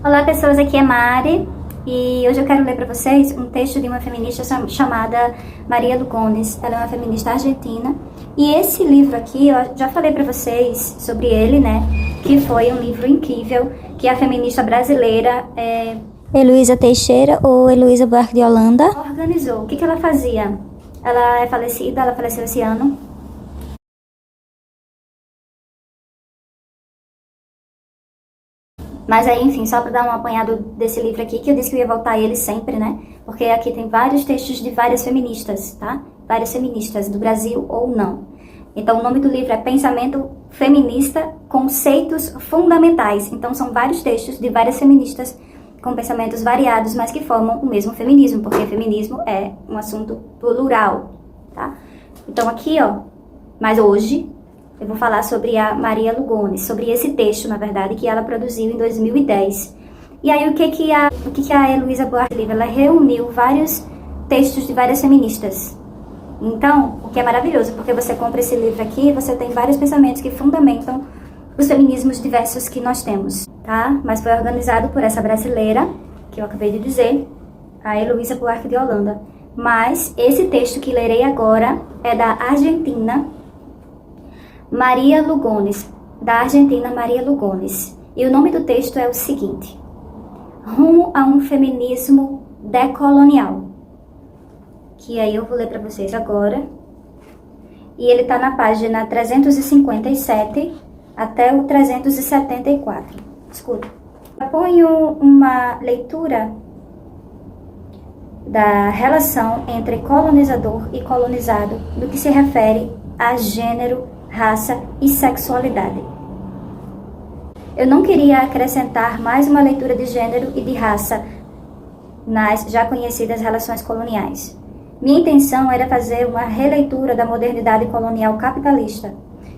Olá pessoas, aqui é Mari e hoje eu quero ler para vocês um texto de uma feminista chamada Maria Lugones. Ela é uma feminista argentina e esse livro aqui, eu já falei para vocês sobre ele, né? Que foi um livro incrível que a feminista brasileira Heloísa Teixeira ou Heloísa Buarque de Holanda organizou. O que ela fazia? Ela é falecida, ela faleceu esse ano. Mas aí, enfim, só para dar um apanhado desse livro aqui, que eu disse que eu ia voltar a ele sempre, né? Porque aqui tem vários textos de várias feministas, tá? Várias feministas, do Brasil ou não. Então, o nome do livro é Pensamento Feminista, Conceitos Fundamentais. Então, são vários textos de várias feministas com pensamentos variados, mas que formam o mesmo feminismo, porque feminismo é um assunto plural, tá? Então, aqui, ó, mas hoje eu vou falar sobre a Maria Lugones, sobre esse texto, na verdade, que ela produziu em 2010. E aí, o que a Heloísa Buarque de Holanda, ela reuniu vários textos de várias feministas. Então, o que é maravilhoso, porque você compra esse livro aqui e você tem vários pensamentos que fundamentam os feminismos diversos que nós temos, tá? Mas foi organizado por essa brasileira, que eu acabei de dizer, a Heloísa Buarque de Holanda. Mas esse texto que lerei agora é da Argentina, Maria Lugones, da Argentina, Maria Lugones. E o nome do texto é o seguinte: Rumo a um feminismo decolonial. Que aí eu vou ler para vocês agora. E ele está na página 357 até o 374. Escuta. Eu ponho uma leitura da relação entre colonizador e colonizado no que se refere a gênero, raça e sexualidade. Eu não queria acrescentar mais uma leitura de gênero e de raça nas já conhecidas relações coloniais. Minha intenção era fazer uma releitura da modernidade colonial capitalista.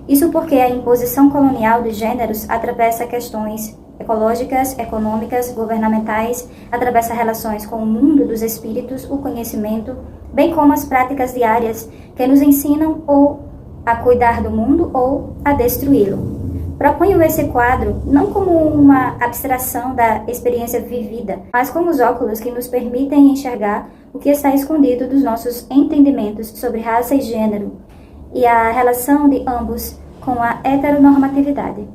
Isso porque a imposição colonial de gêneros atravessa questões ecológicas, econômicas, governamentais, atravessa relações com o mundo dos espíritos, o conhecimento, bem como as práticas diárias que nos ensinam ou a cuidar do mundo ou a destruí-lo. Proponho esse quadro não como uma abstração da experiência vivida, mas como os óculos que nos permitem enxergar o que está escondido dos nossos entendimentos sobre raça e gênero e a relação de ambos com a heteronormatividade.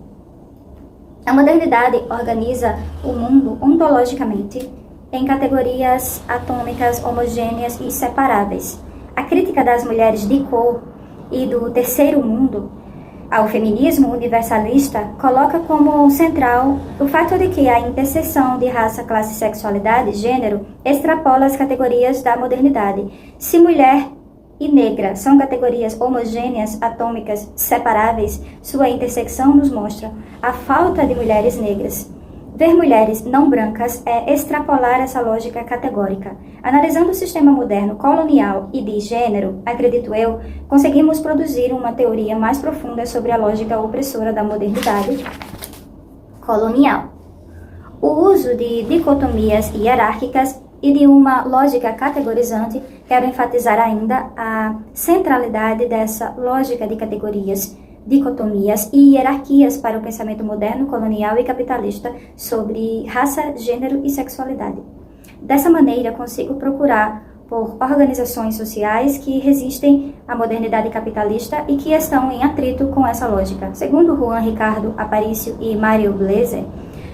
A modernidade organiza o mundo ontologicamente em categorias atômicas homogêneas e separáveis. A crítica das mulheres de cor e do terceiro mundo ao feminismo universalista coloca como central o fato de que a interseção de raça, classe, sexualidade e gênero extrapola as categorias da modernidade. Se mulher e negra são categorias homogêneas, atômicas, separáveis, sua intersecção nos mostra a falta de mulheres negras. Ver mulheres não brancas é extrapolar essa lógica categórica. Analisando o sistema moderno colonial e de gênero, acredito eu, conseguimos produzir uma teoria mais profunda sobre a lógica opressora da modernidade colonial. O uso de dicotomias hierárquicas e de uma lógica categorizante, quero enfatizar ainda a centralidade dessa lógica de categorias, dicotomias e hierarquias para o pensamento moderno, colonial e capitalista sobre raça, gênero e sexualidade. Dessa maneira, consigo procurar por organizações sociais que resistem à modernidade capitalista e que estão em atrito com essa lógica. Segundo Juan Ricardo Aparicio e Mario Blazer,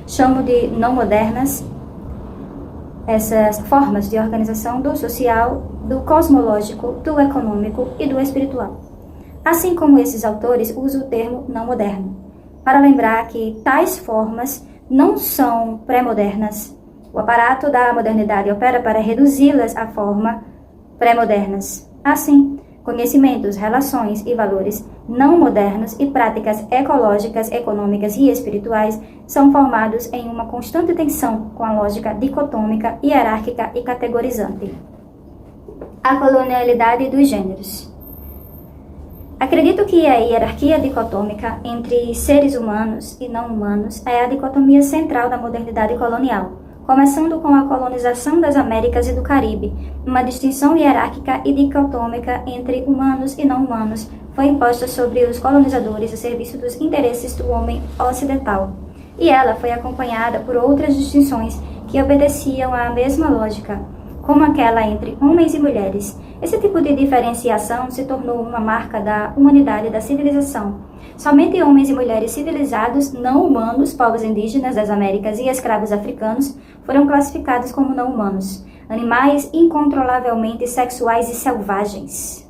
chamo de não modernas essas formas de organização do social, do cosmológico, do econômico e do espiritual. Assim como esses autores, uso o termo não moderno, para lembrar que tais formas não são pré-modernas. O aparato da modernidade opera para reduzi-las à forma pré-modernas. Assim, conhecimentos, relações e valores não modernos e práticas ecológicas, econômicas e espirituais são formados em uma constante tensão com a lógica dicotômica, hierárquica e categorizante. A colonialidade dos gêneros. Acredito que a hierarquia dicotômica entre seres humanos e não humanos é a dicotomia central da modernidade colonial, começando com a colonização das Américas e do Caribe. Uma distinção hierárquica e dicotômica entre humanos e não humanos foi imposta sobre os colonizadores a serviço dos interesses do homem ocidental. e ela foi acompanhada por outras distinções que obedeciam à mesma lógica, como aquela entre homens e mulheres. Esse tipo de diferenciação se tornou uma marca da humanidade e da civilização. Somente homens e mulheres civilizados, não humanos, povos indígenas das Américas e escravos africanos, foram classificados como não humanos, animais incontrolavelmente sexuais e selvagens.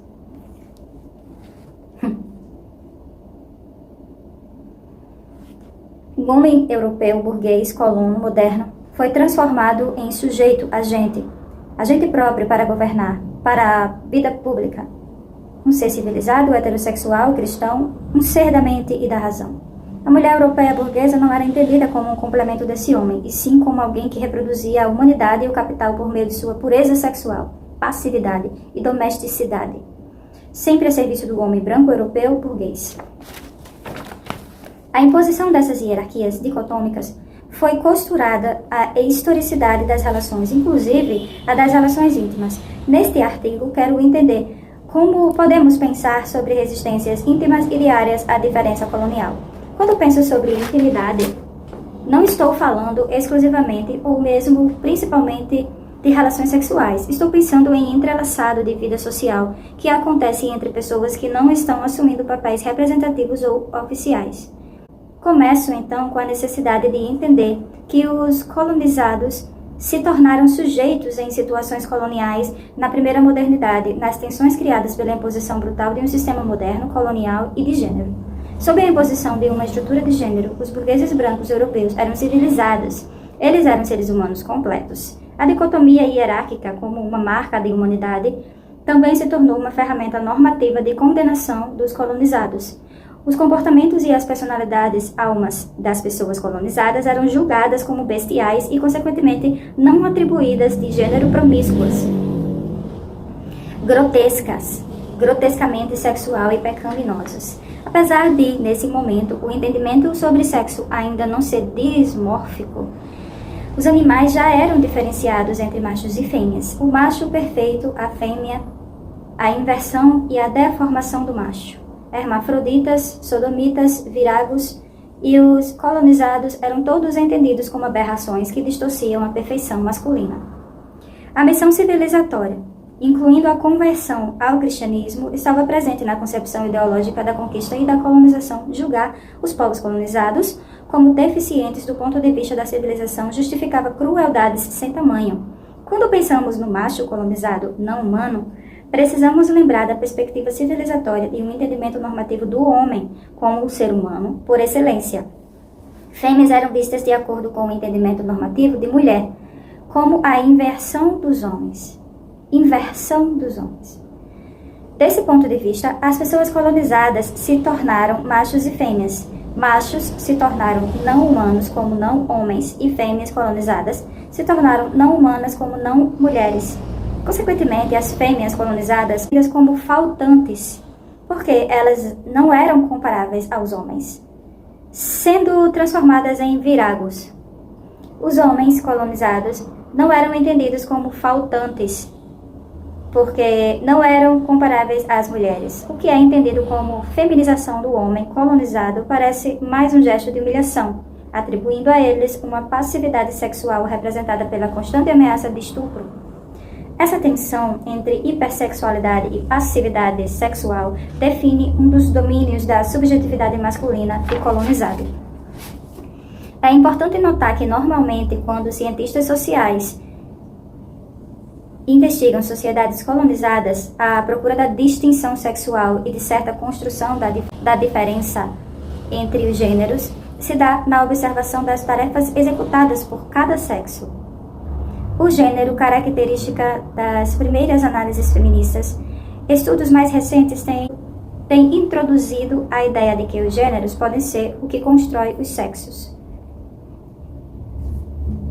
O homem europeu, burguês, colono, moderno, foi transformado em sujeito, agente próprio para governar, para a vida pública. Um ser civilizado, heterossexual, cristão, um ser da mente e da razão. A mulher europeia burguesa não era entendida como um complemento desse homem, e sim como alguém que reproduzia a humanidade e o capital por meio de sua pureza sexual, passividade e domesticidade, sempre a serviço do homem branco europeu burguês. A imposição dessas hierarquias dicotômicas foi costurada à historicidade das relações, inclusive a das relações íntimas. Neste artigo, quero entender como podemos pensar sobre resistências íntimas e diárias à diferença colonial. Quando penso sobre intimidade, não estou falando exclusivamente ou mesmo principalmente de relações sexuais. Estou pensando em entrelaçado de vida social que acontece entre pessoas que não estão assumindo papéis representativos ou oficiais. Começo, então, com a necessidade de entender que os colonizados se tornaram sujeitos em situações coloniais na primeira modernidade, nas tensões criadas pela imposição brutal de um sistema moderno, colonial e de gênero. Sob a imposição de uma estrutura de gênero, os burgueses brancos europeus eram civilizados. Eles eram seres humanos completos. A dicotomia hierárquica, como uma marca de humanidade, também se tornou uma ferramenta normativa de condenação dos colonizados. Os comportamentos e as personalidades, almas das pessoas colonizadas eram julgadas como bestiais e, consequentemente, não atribuídas de gênero promíscuas, grotescamente sexual e pecaminosos. Apesar de, nesse momento, o entendimento sobre sexo ainda não ser dismórfico, os animais já eram diferenciados entre machos e fêmeas. O macho perfeito, a fêmea, a inversão e a deformação do macho. Hermafroditas, sodomitas, viragos e os colonizados eram todos entendidos como aberrações que distorciam a perfeição masculina. A missão civilizatória, incluindo a conversão ao cristianismo, estava presente na concepção ideológica da conquista e da colonização. Julgar os povos colonizados como deficientes do ponto de vista da civilização justificava crueldades sem tamanho. Quando pensamos no macho colonizado não humano, precisamos lembrar da perspectiva civilizatória e um entendimento normativo do homem como o ser humano por excelência. Fêmeas eram vistas de acordo com o entendimento normativo de mulher, como a inversão dos homens. Desse ponto de vista, as pessoas colonizadas se tornaram machos e fêmeas. Machos se tornaram não humanos como não homens e fêmeas colonizadas se tornaram não humanas como não mulheres. Consequentemente, as fêmeas colonizadas vidas como faltantes, porque elas não eram comparáveis aos homens, sendo transformadas em viragos. Os homens colonizados não eram entendidos como faltantes, porque não eram comparáveis às mulheres. O que é entendido como feminização do homem colonizado parece mais um gesto de humilhação, atribuindo a eles uma passividade sexual representada pela constante ameaça de estupro. Essa tensão entre hipersexualidade e passividade sexual define um dos domínios da subjetividade masculina e colonizada. É importante notar que, normalmente, quando cientistas sociais investigam sociedades colonizadas, a procura da distinção sexual e de certa construção da diferença entre os gêneros se dá na observação das tarefas executadas por cada sexo. O gênero, característica das primeiras análises feministas, estudos mais recentes têm introduzido a ideia de que os gêneros podem ser o que constrói os sexos.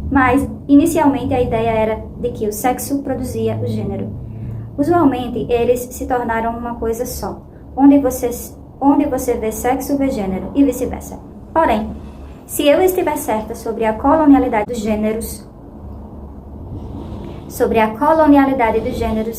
Mas, inicialmente, a ideia era de que o sexo produzia o gênero. Usualmente, eles se tornaram uma coisa só. Onde você vê sexo, vê gênero, e vice-versa. Porém, se eu estiver certa sobre a colonialidade dos gêneros,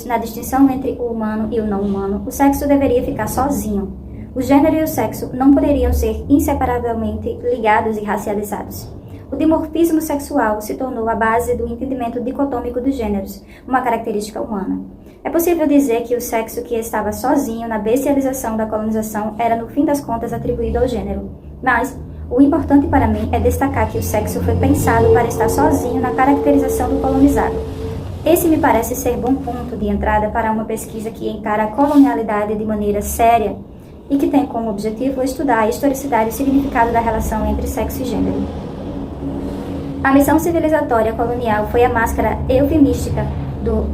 na distinção entre o humano e o não humano, o sexo deveria ficar sozinho. O gênero e o sexo não poderiam ser inseparavelmente ligados e racializados. O dimorfismo sexual se tornou a base do entendimento dicotômico dos gêneros, uma característica humana. É possível dizer que o sexo que estava sozinho na bestialização da colonização era, no fim das contas, atribuído ao gênero. Mas o importante para mim é destacar que o sexo foi pensado para estar sozinho na caracterização do colonizado. Esse me parece ser bom ponto de entrada para uma pesquisa que encara a colonialidade de maneira séria e que tem como objetivo estudar a historicidade e o significado da relação entre sexo e gênero. A missão civilizatória colonial foi a máscara eufemística do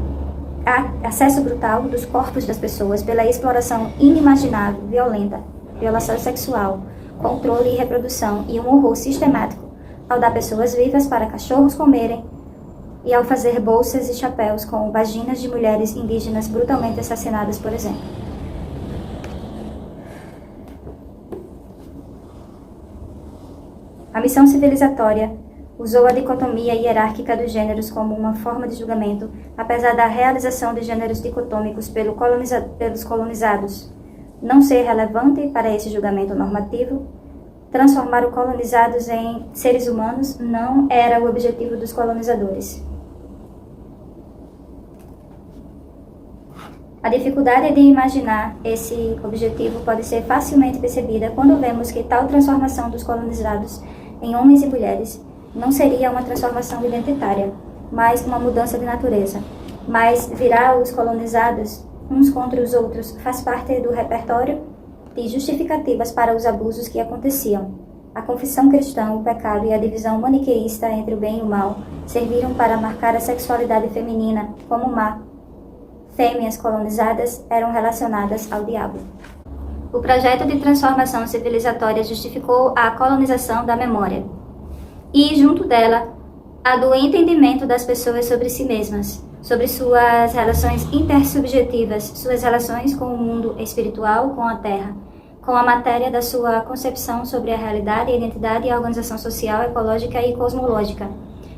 acesso brutal dos corpos das pessoas pela exploração inimaginável, violenta, violação sexual, controle e reprodução e um horror sistemático ao dar pessoas vivas para cachorros comerem e ao fazer bolsas e chapéus com vaginas de mulheres indígenas brutalmente assassinadas, por exemplo. A missão civilizatória usou a dicotomia hierárquica dos gêneros como uma forma de julgamento, apesar da realização de gêneros dicotômicos pelos colonizados não ser relevante para esse julgamento normativo. Transformar os colonizados em seres humanos não era o objetivo dos colonizadores. A dificuldade de imaginar esse objetivo pode ser facilmente percebida quando vemos que tal transformação dos colonizados em homens e mulheres não seria uma transformação identitária, mas uma mudança de natureza. Mas virar os colonizados uns contra os outros faz parte do repertório de justificativas para os abusos que aconteciam. A confissão cristã, o pecado e a divisão maniqueísta entre o bem e o mal serviram para marcar a sexualidade feminina como má. Fêmeas colonizadas eram relacionadas ao diabo. O projeto de transformação civilizatória justificou a colonização da memória e, junto dela, a do entendimento das pessoas sobre si mesmas, sobre suas relações intersubjetivas, suas relações com o mundo espiritual, com a terra, com a matéria da sua concepção sobre a realidade, a identidade e a organização social, ecológica e cosmológica.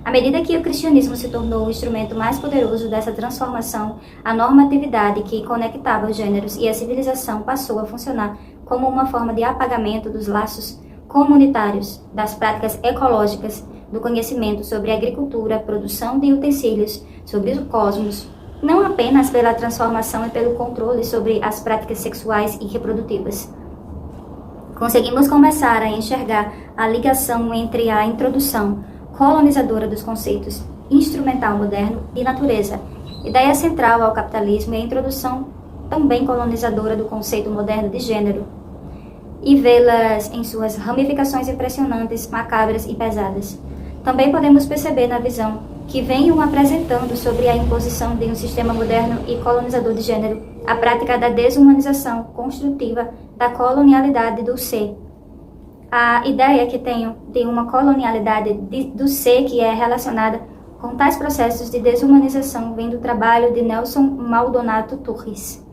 À medida que o cristianismo se tornou o instrumento mais poderoso dessa transformação, a normatividade que conectava os gêneros e a civilização passou a funcionar como uma forma de apagamento dos laços comunitários, das práticas ecológicas, do conhecimento sobre a agricultura, produção de utensílios, sobre o cosmos, não apenas pela transformação e pelo controle sobre as práticas sexuais e reprodutivas. Conseguimos começar a enxergar a ligação entre a introdução colonizadora dos conceitos instrumental moderno e natureza, ideia central ao capitalismo, e a introdução também colonizadora do conceito moderno de gênero, e vê-las em suas ramificações impressionantes, macabras e pesadas. Também podemos perceber na visão que venham apresentando sobre a imposição de um sistema moderno e colonizador de gênero a prática da desumanização construtiva da colonialidade do ser. A ideia que tenho de uma colonialidade do ser que é relacionada com tais processos de desumanização vem do trabalho de Nelson Maldonado Torres.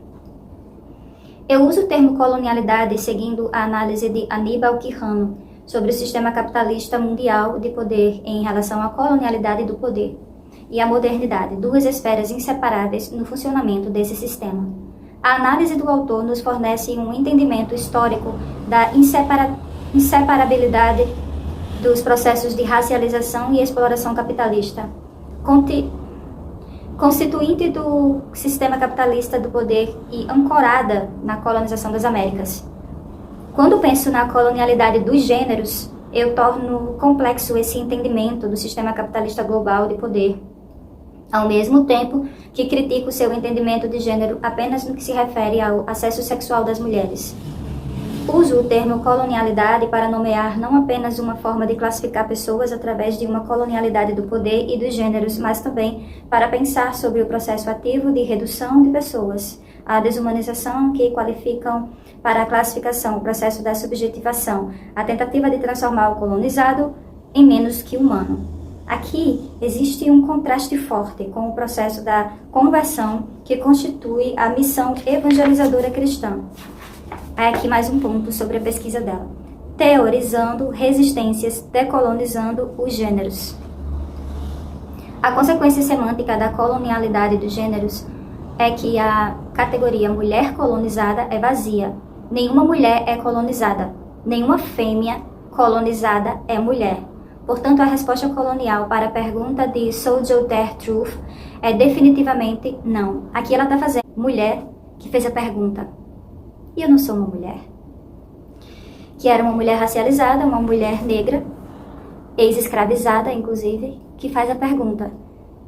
Eu uso o termo colonialidade seguindo a análise de Aníbal Quijano sobre o sistema capitalista mundial de poder em relação à colonialidade do poder e à modernidade, duas esferas inseparáveis no funcionamento desse sistema. A análise do autor nos fornece um entendimento histórico da inseparabilidade dos processos de racialização e exploração capitalista, constituinte do sistema capitalista do poder e ancorada na colonização das Américas. Quando penso na colonialidade dos gêneros, eu torno complexo esse entendimento do sistema capitalista global de poder, ao mesmo tempo que critico seu entendimento de gênero apenas no que se refere ao acesso sexual das mulheres. Uso o termo colonialidade para nomear não apenas uma forma de classificar pessoas através de uma colonialidade do poder e dos gêneros, mas também para pensar sobre o processo ativo de redução de pessoas, a desumanização que qualificam para a classificação o processo da subjetivação, a tentativa de transformar o colonizado em menos que humano. Aqui existe um contraste forte com o processo da conversão que constitui a missão evangelizadora cristã. Há aqui mais um ponto sobre a pesquisa dela. Teorizando resistências, decolonizando os gêneros. A consequência semântica da colonialidade dos gêneros é que a categoria mulher colonizada é vazia. Nenhuma mulher é colonizada. Nenhuma fêmea colonizada é mulher. Portanto, a resposta colonial para a pergunta de Sojourner Truth é definitivamente não. Aqui ela está fazendo mulher que fez a pergunta. E eu não sou uma mulher. Que era uma mulher racializada, uma mulher negra, ex-escravizada, inclusive, que faz a pergunta.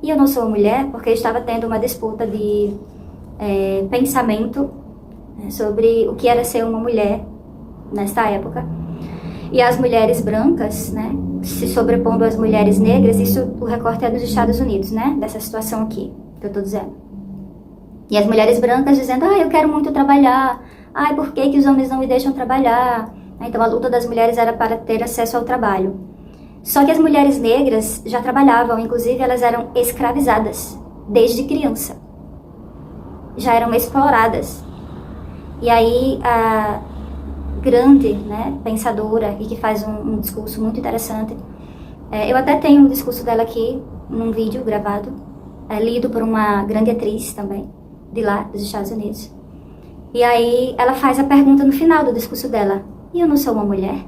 E eu não sou uma mulher porque estava tendo uma disputa de pensamento sobre o que era ser uma mulher nesta época. E as mulheres brancas, né, se sobrepondo às mulheres negras, isso o recorte é dos Estados Unidos, né, dessa situação aqui, que eu tô dizendo. E as mulheres brancas dizendo, eu quero muito trabalhar, por que os homens não me deixam trabalhar? Então a luta das mulheres era para ter acesso ao trabalho. Só que as mulheres negras já trabalhavam, inclusive elas eram escravizadas desde criança. Já eram exploradas. E aí a grande, né, pensadora e que faz um discurso muito interessante. Eu até tenho um discurso dela aqui, num vídeo gravado, lido por uma grande atriz também, de lá, dos Estados Unidos. E aí ela faz a pergunta no final do discurso dela. E eu não sou uma mulher?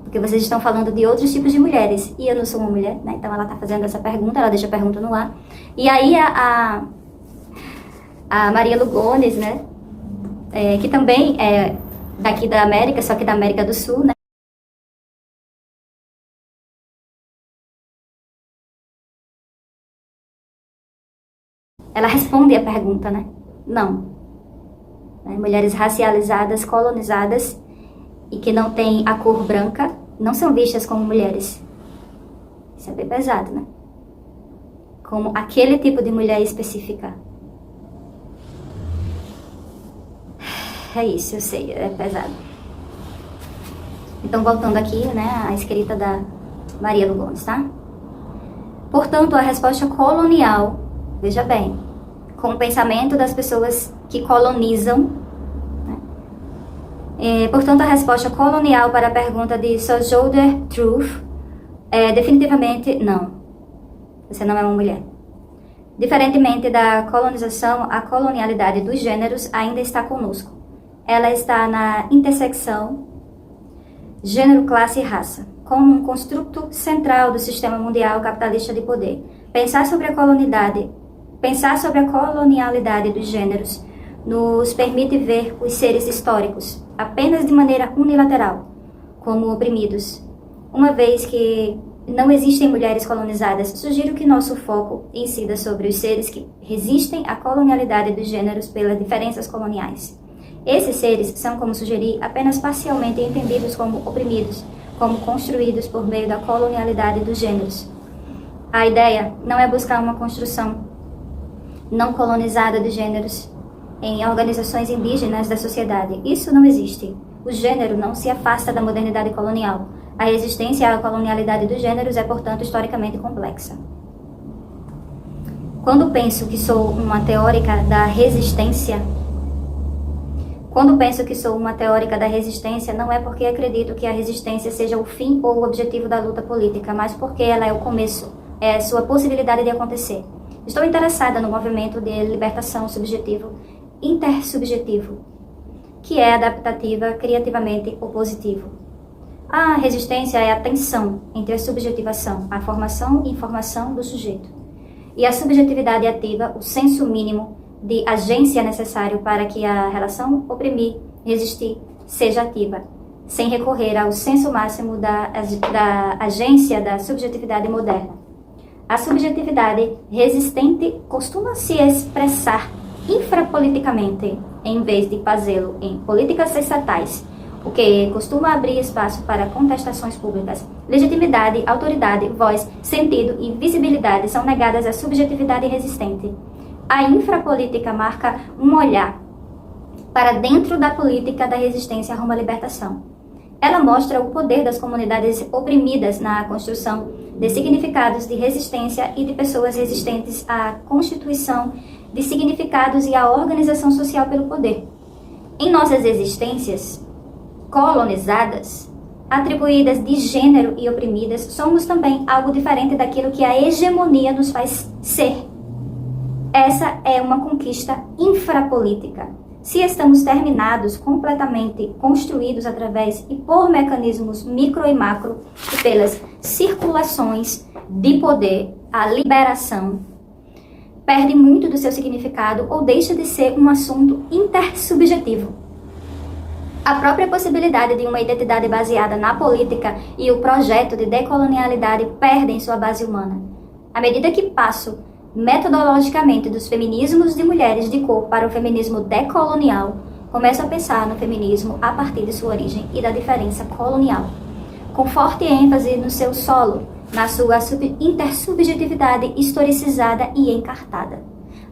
Porque vocês estão falando de outros tipos de mulheres. E eu não sou uma mulher, né? Então ela está fazendo essa pergunta, ela deixa a pergunta no ar. E aí a Maria Lugones, né? Que também é daqui da América, só que da América do Sul, né? Ela responde a pergunta, né? Não. Mulheres racializadas, colonizadas e que não têm a cor branca não são vistas como mulheres. Isso é bem pesado, né? Como aquele tipo de mulher específica. É isso, eu sei, é pesado. Então, voltando aqui, né, a escrita da Maria Lugones, tá? Portanto, a resposta colonial, veja bem, com o pensamento das pessoas que colonizam, né? Portanto, a resposta colonial para a pergunta de Sojourner Truth é definitivamente não. Você não é uma mulher. Diferentemente da colonização, a colonialidade dos gêneros ainda está conosco. Ela está na intersecção gênero, classe e raça, como um construto central do sistema mundial capitalista de poder. Pensar sobre a colonialidade dos gêneros nos permite ver os seres históricos apenas de maneira unilateral, como oprimidos. Uma vez que não existem mulheres colonizadas, sugiro que nosso foco incida sobre os seres que resistem à colonialidade dos gêneros pelas diferenças coloniais. Esses seres são, como sugeri, apenas parcialmente entendidos como oprimidos, como construídos por meio da colonialidade dos gêneros. A ideia não é buscar uma construção não colonizada de gêneros em organizações indígenas da sociedade. Isso não existe. O gênero não se afasta da modernidade colonial. A resistência à colonialidade dos gêneros é, portanto, historicamente complexa. Quando penso que sou uma teórica da resistência, não é porque acredito que a resistência seja o fim ou o objetivo da luta política, mas porque ela é o começo, é sua possibilidade de acontecer. Estou interessada no movimento de libertação subjetivo, intersubjetivo, que é adaptativa, criativamente opositivo. A resistência é a tensão entre a subjetivação, a formação e informação do sujeito, e a subjetividade ativa, o senso mínimo de agência necessário para que a relação oprimir, resistir, seja ativa, sem recorrer ao senso máximo da agência da subjetividade moderna. A subjetividade resistente costuma se expressar infrapoliticamente, em vez de fazê-lo em políticas estatais, o que costuma abrir espaço para contestações públicas. Legitimidade, autoridade, voz, sentido e visibilidade são negadas à subjetividade resistente. A infrapolítica marca um olhar para dentro da política da resistência rumo à libertação. Ela mostra o poder das comunidades oprimidas na construção de significados de resistência e de pessoas resistentes à constituição de significados e à organização social pelo poder. Em nossas existências colonizadas, atribuídas de gênero e oprimidas, somos também algo diferente daquilo que a hegemonia nos faz ser. Essa é uma conquista infrapolítica. se estamos terminados, completamente construídos através e por mecanismos micro e macro e pelas circulações de poder, a liberação, perde muito do seu significado ou deixa de ser um assunto intersubjetivo. A própria possibilidade de uma identidade baseada na política e o projeto de decolonialidade perdem sua base humana. À medida que passo metodologicamente dos feminismos de mulheres de cor para o feminismo decolonial, começo a pensar no feminismo a partir de sua origem e da diferença colonial, com forte ênfase no seu solo, na sua intersubjetividade historicizada e encartada.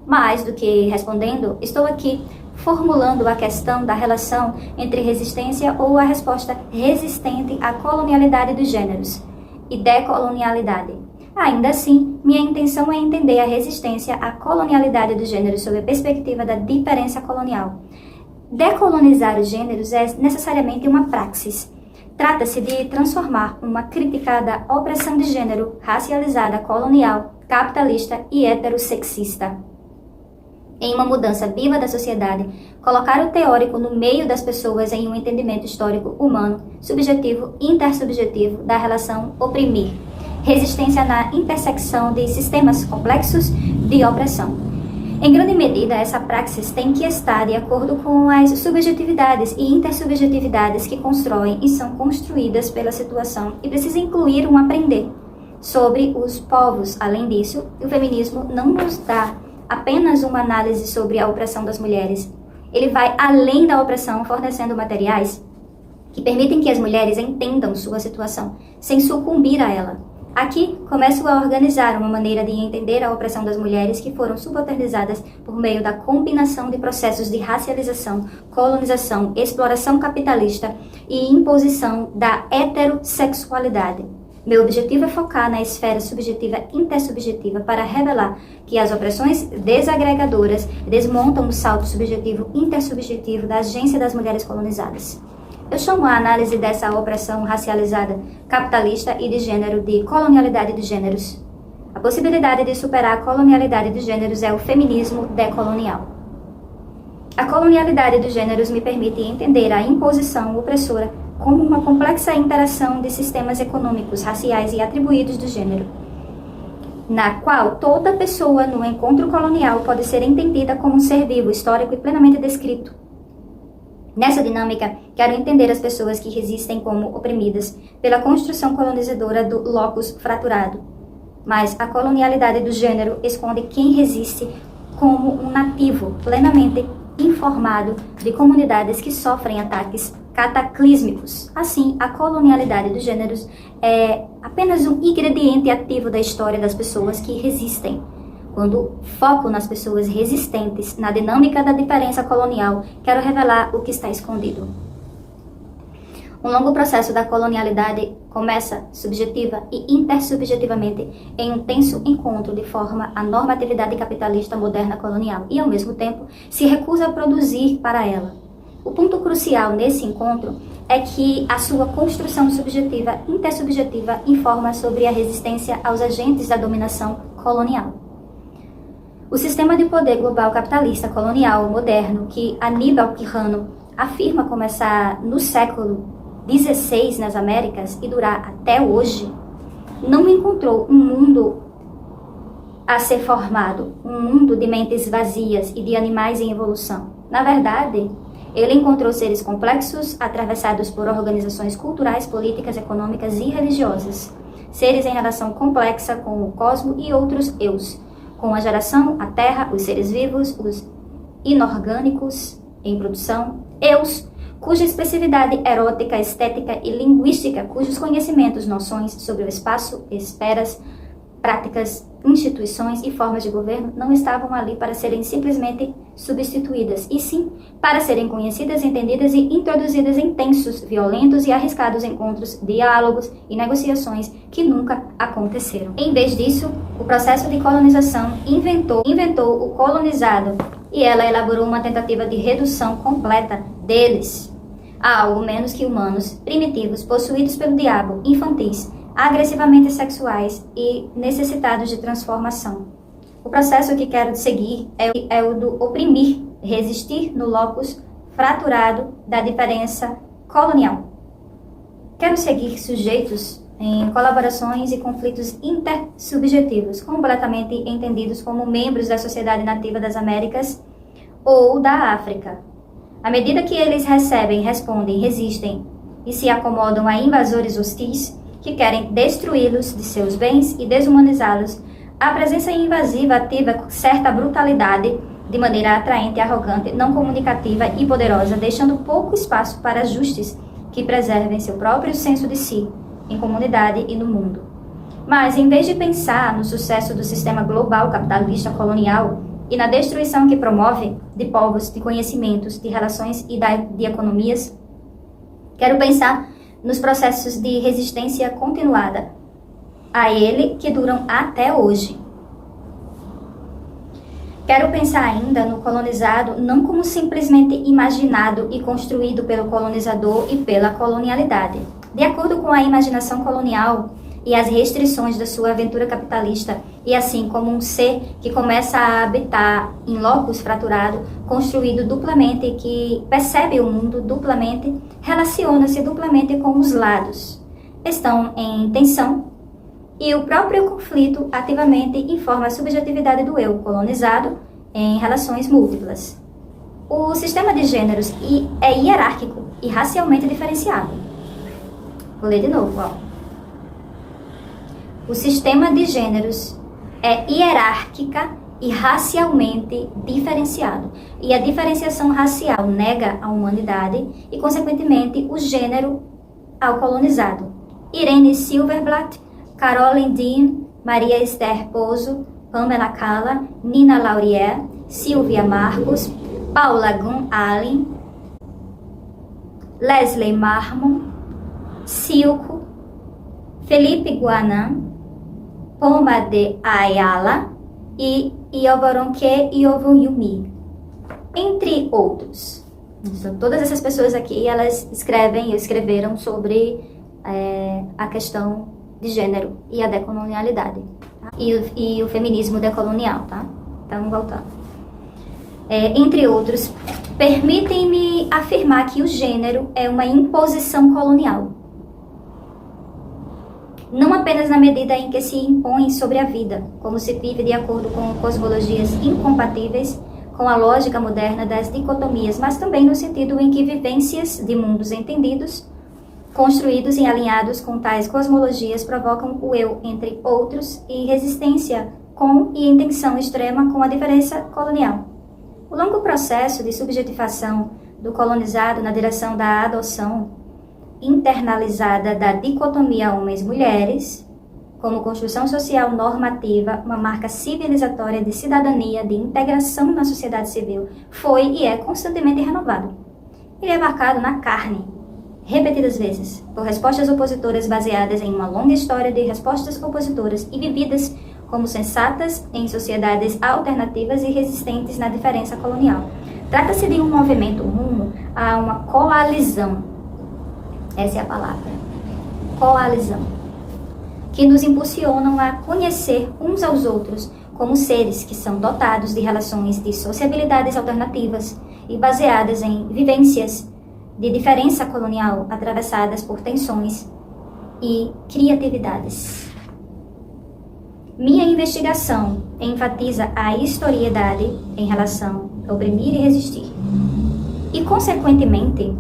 Mais do que respondendo, estou aqui formulando a questão da relação entre resistência ou a resposta resistente à colonialidade dos gêneros e decolonialidade. Ainda assim, minha intenção é entender a resistência à colonialidade dos gêneros sob a perspectiva da diferença colonial. Decolonizar os gêneros é necessariamente uma praxis. Trata-se de transformar uma criticada opressão de gênero racializada, colonial, capitalista e heterossexista em uma mudança viva da sociedade, colocar o teórico no meio das pessoas em um entendimento histórico humano, subjetivo e intersubjetivo da relação oprimir, resistência na intersecção de sistemas complexos de opressão. Em grande medida, essa praxis tem que estar de acordo com as subjetividades e intersubjetividades que constroem e são construídas pela situação e precisa incluir um aprender sobre os povos. Além disso, o feminismo não nos dá apenas uma análise sobre a opressão das mulheres. Ele vai além da opressão, fornecendo materiais que permitem que as mulheres entendam sua situação, sem sucumbir a ela. Aqui, começo a organizar uma maneira de entender a opressão das mulheres que foram subalternizadas por meio da combinação de processos de racialização, colonização, exploração capitalista e imposição da heterossexualidade. Meu objetivo é focar na esfera subjetiva e intersubjetiva para revelar que as opressões desagregadoras desmontam o salto subjetivo e intersubjetivo da agência das mulheres colonizadas. Eu chamo a análise dessa opressão racializada, capitalista e de gênero de colonialidade de gêneros. A possibilidade de superar a colonialidade de gêneros é o feminismo decolonial. A colonialidade de gêneros me permite entender a imposição opressora como uma complexa interação de sistemas econômicos, raciais e atribuídos do gênero, na qual toda pessoa no encontro colonial pode ser entendida como um ser vivo, histórico e plenamente descrito. Nessa dinâmica, quero entender as pessoas que resistem como oprimidas pela construção colonizadora do locus fraturado. Mas a colonialidade do gênero esconde quem resiste como um nativo plenamente informado de comunidades que sofrem ataques cataclísmicos. Assim, a colonialidade dos gêneros é apenas um ingrediente ativo da história das pessoas que resistem. Quando foco nas pessoas resistentes, na dinâmica da diferença colonial, quero revelar o que está escondido. Um longo processo da colonialidade começa subjetiva e intersubjetivamente em um tenso encontro de forma à normatividade capitalista moderna colonial e, ao mesmo tempo, se recusa a produzir para ela. O ponto crucial nesse encontro é que a sua construção subjetiva e intersubjetiva informa sobre a resistência aos agentes da dominação colonial. O sistema de poder global capitalista colonial moderno que Aníbal Quijano afirma começar no século XVI nas Américas e durar até hoje, não encontrou um mundo a ser formado, um mundo de mentes vazias e de animais em evolução. Na verdade, ele encontrou seres complexos, atravessados por organizações culturais, políticas, econômicas e religiosas. Seres em relação complexa com o cosmo e outros eus, com a geração, a terra, os seres vivos, os inorgânicos em produção, eus, cuja expressividade erótica, estética e linguística, cujos conhecimentos, noções sobre o espaço, esferas, práticas, instituições e formas de governo não estavam ali para serem simplesmente substituídas, e sim para serem conhecidas, entendidas e introduzidas em tensos, violentos e arriscados encontros, diálogos e negociações que nunca aconteceram. Em vez disso, o processo de colonização inventou o colonizado e ela elaborou uma tentativa de redução completa deles a algo menos que humanos, primitivos, possuídos pelo diabo, infantis, agressivamente sexuais e necessitados de transformação. O processo que quero seguir é o do oprimir resistir no locus fraturado da diferença colonial. Quero seguir sujeitos em colaborações e conflitos intersubjetivos, completamente entendidos como membros da sociedade nativa das Américas ou da África. À medida que eles recebem, respondem, resistem e se acomodam a invasores hostis que querem destruí-los de seus bens e desumanizá-los, a presença invasiva ativa certa brutalidade de maneira atraente, arrogante, não comunicativa e poderosa, deixando pouco espaço para ajustes que preservem seu próprio senso de si, em comunidade e no mundo. Mas, em vez de pensar no sucesso do sistema global capitalista colonial e na destruição que promove de povos, de conhecimentos, de relações e de economias, quero pensar nos processos de resistência continuada a ele que duram até hoje. Quero pensar ainda no colonizado não como simplesmente imaginado e construído pelo colonizador e pela colonialidade. De acordo com a imaginação colonial e as restrições da sua aventura capitalista, e assim como um ser que começa a habitar em locus fraturado, construído duplamente, que percebe o mundo duplamente, relaciona-se duplamente com os lados. Estão em tensão e o próprio conflito ativamente informa a subjetividade do eu colonizado em relações múltiplas. O sistema de gêneros é hierárquico e racialmente diferenciado. Vou ler de novo, ó. O sistema de gêneros é hierárquica e racialmente diferenciado. E a diferenciação racial nega a humanidade e, consequentemente, o gênero ao colonizado. Irene Silverblatt, Caroline Dean, Maria Esther Pozo, Pamela Cala, Nina Laurier, Silvia Marcos, Paula Gunn Allen, Leslie Marmon, Silco, Felipe Guanan, Poma de Ayala e Iovoronke Iovuyumi, entre outros. Então, todas essas pessoas aqui, elas escreveram sobre a questão de gênero e a decolonialidade, tá? e o feminismo decolonial, tá? Então, voltando. Entre outros, permitem-me afirmar que o gênero é uma imposição colonial. Não apenas na medida em que se impõe sobre a vida, como se vive de acordo com cosmologias incompatíveis com a lógica moderna das dicotomias, mas também no sentido em que vivências de mundos entendidos, construídos e alinhados com tais cosmologias, provocam o eu entre outros e resistência com e em tensão extrema com a diferença colonial. O longo processo de subjetivação do colonizado na direção da adoção internalizada da dicotomia homens-mulheres, como construção social normativa, uma marca civilizatória de cidadania, de integração na sociedade civil, foi e é constantemente renovado. Ele é marcado na carne, repetidas vezes, por respostas opositoras baseadas em uma longa história de respostas opositoras e vividas como sensatas em sociedades alternativas e resistentes na diferença colonial. Trata-se de um movimento rumo a uma coalizão. Essa é a palavra. Coalizão. Que nos impulsionam a conhecer uns aos outros como seres que são dotados de relações de sociabilidades alternativas e baseadas em vivências de diferença colonial atravessadas por tensões e criatividades. Minha investigação enfatiza a historiedade em relação a oprimir e resistir. E, consequentemente,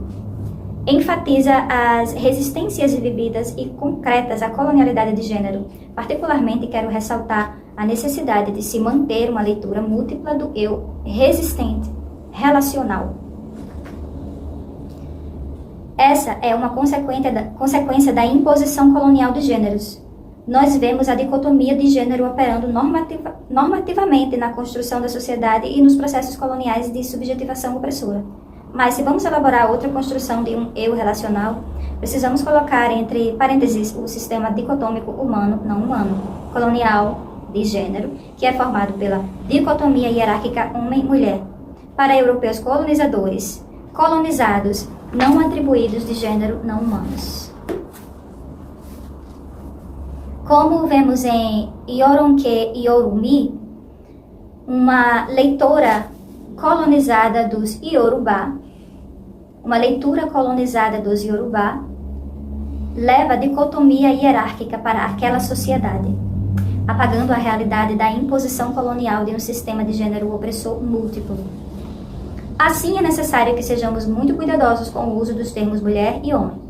enfatiza as resistências vividas e concretas à colonialidade de gênero. Particularmente, quero ressaltar a necessidade de se manter uma leitura múltipla do eu resistente, relacional. Essa é uma consequência da imposição colonial de gêneros. Nós vemos a dicotomia de gênero operando normativamente na construção da sociedade e nos processos coloniais de subjetivação opressora. Mas se vamos elaborar outra construção de um eu relacional, precisamos colocar entre parênteses o sistema dicotômico humano-não humano, colonial de gênero, que é formado pela dicotomia hierárquica homem-mulher. Para europeus colonizadores, colonizados, não atribuídos de gênero não humanos. Como vemos em Ioronke Iorumi, uma leitora colonizada dos Yorubá, uma leitura colonizada dos Yorubá, leva a dicotomia hierárquica para aquela sociedade, apagando a realidade da imposição colonial de um sistema de gênero opressor múltiplo. Assim, é necessário que sejamos muito cuidadosos com o uso dos termos mulher e homem,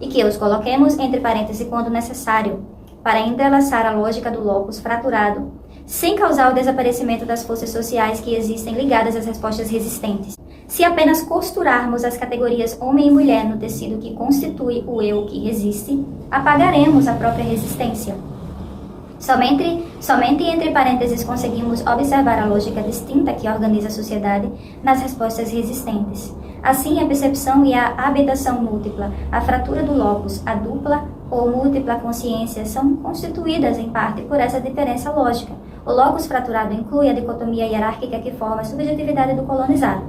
e que os coloquemos entre parênteses quando necessário, para entrelaçar a lógica do locus fraturado, sem causar o desaparecimento das forças sociais que existem ligadas às respostas resistentes. Se apenas costurarmos as categorias homem e mulher no tecido que constitui o eu que resiste, apagaremos a própria resistência. Somente entre parênteses conseguimos observar a lógica distinta que organiza a sociedade nas respostas resistentes. Assim, a percepção e a habitação múltipla, a fratura do locus, a dupla ou múltipla consciência são constituídas em parte por essa diferença lógica. O locus fraturado inclui a dicotomia hierárquica que forma a subjetividade do colonizado,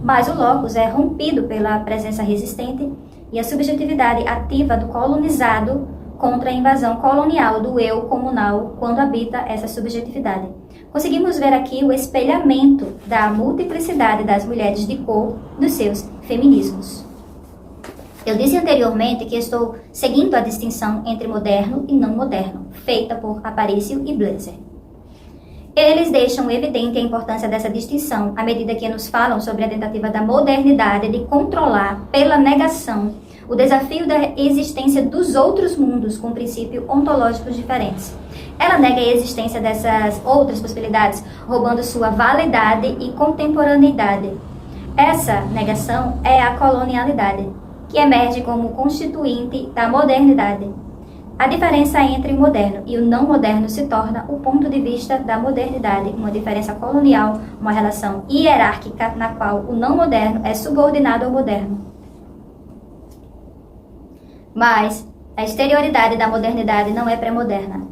mas o locus é rompido pela presença resistente e a subjetividade ativa do colonizado contra a invasão colonial do eu comunal quando habita essa subjetividade. Conseguimos ver aqui o espelhamento da multiplicidade das mulheres de cor nos seus feminismos. Eu disse anteriormente que estou seguindo a distinção entre moderno e não moderno, feita por Aparicio e Blazer. Eles deixam evidente a importância dessa distinção à medida que nos falam sobre a tentativa da modernidade de controlar, pela negação, o desafio da existência dos outros mundos com princípios ontológicos diferentes. Ela nega a existência dessas outras possibilidades, roubando sua validade e contemporaneidade. Essa negação é a colonialidade, que emerge como constituinte da modernidade. A diferença entre o moderno e o não moderno se torna o ponto de vista da modernidade, uma diferença colonial, uma relação hierárquica na qual o não moderno é subordinado ao moderno. Mas a exterioridade da modernidade não é pré-moderna.